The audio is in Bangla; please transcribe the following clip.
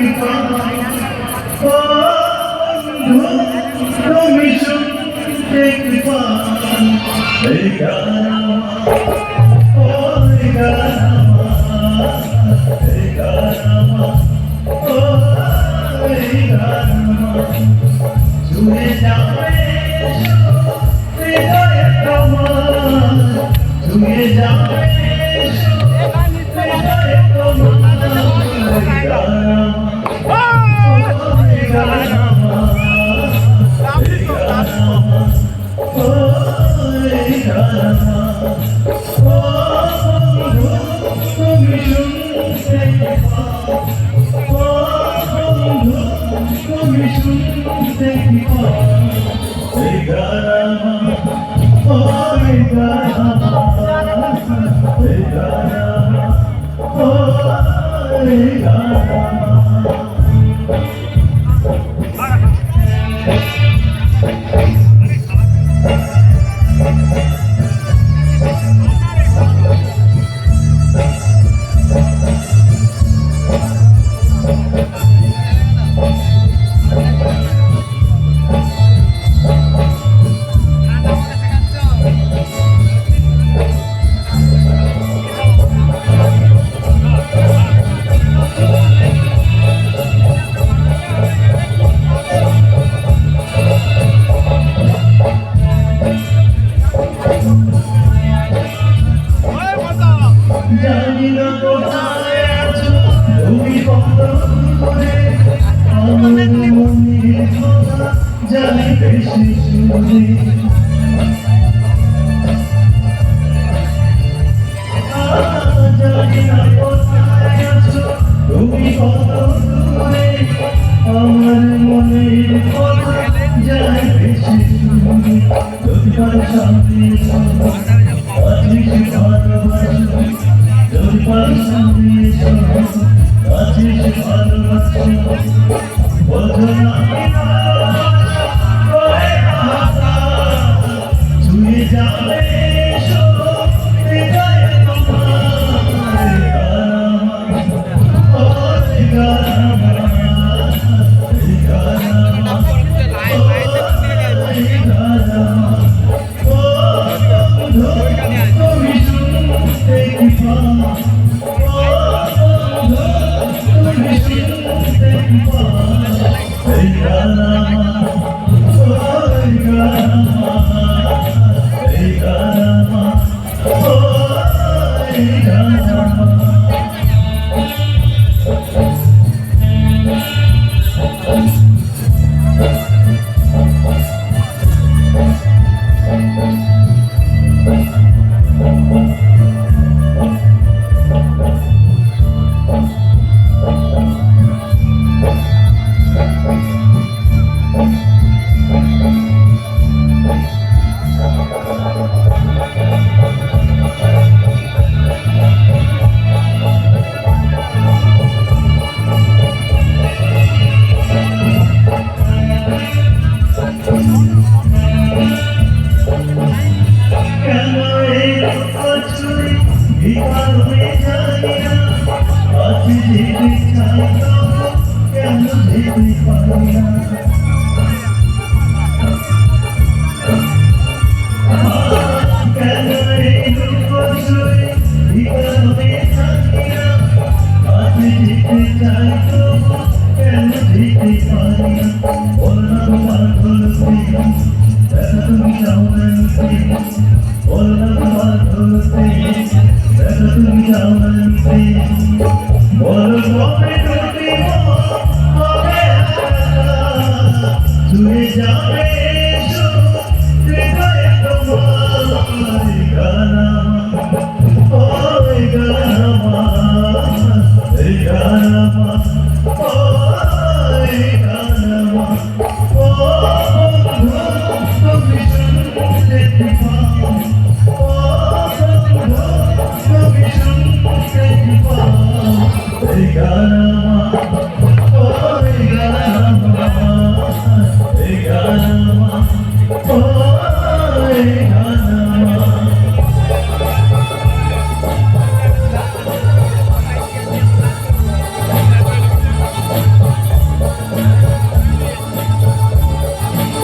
কৃপা ও বন্ধু তুমি শুনতে কৃপা এই গান ও এই গান এই গান ও এই গান ছুঁয়ে যাবে হৃদয়ে তোমার ছুঁয়ে যাবে হৃদয়ে তোমার এই গান এই গান এই গান ও এই গান ও বন্ধু তুমি শুনতে পাও ও বন্ধু তুমি শুনতে পাও এই গান ও এই গান এই গান ও এই গান জানি না কোথায় আছো তুমি কত দূরে আমার মনের কথা জানি বেশি শুনে জানি না কোথায় আছো তুমি কত দূরে আমার মনের কথা জানি বেশি শুনে যদি পারো শান্তি আছি ভালোবাসো যদি পারো শান্তি আছি ভালোবাসো বোঝো না ছুঁয়ে যাবে হৃদয়ে তোমার এই গান এই গান এই গান ও বন্ধু তুমি শুনতে কৃপা ও বন্ধু তুমি শুনতে কৃপা এই গান ও এই গান এই গান ও এই গান ছুঁয়ে যাবে হৃদয়ে তোমার গান ও এই গান এই গান ও এই গান ও বন্ধু তুমি শুনতে পাও ও বন্ধু তুমি শুনতে পাও এই গান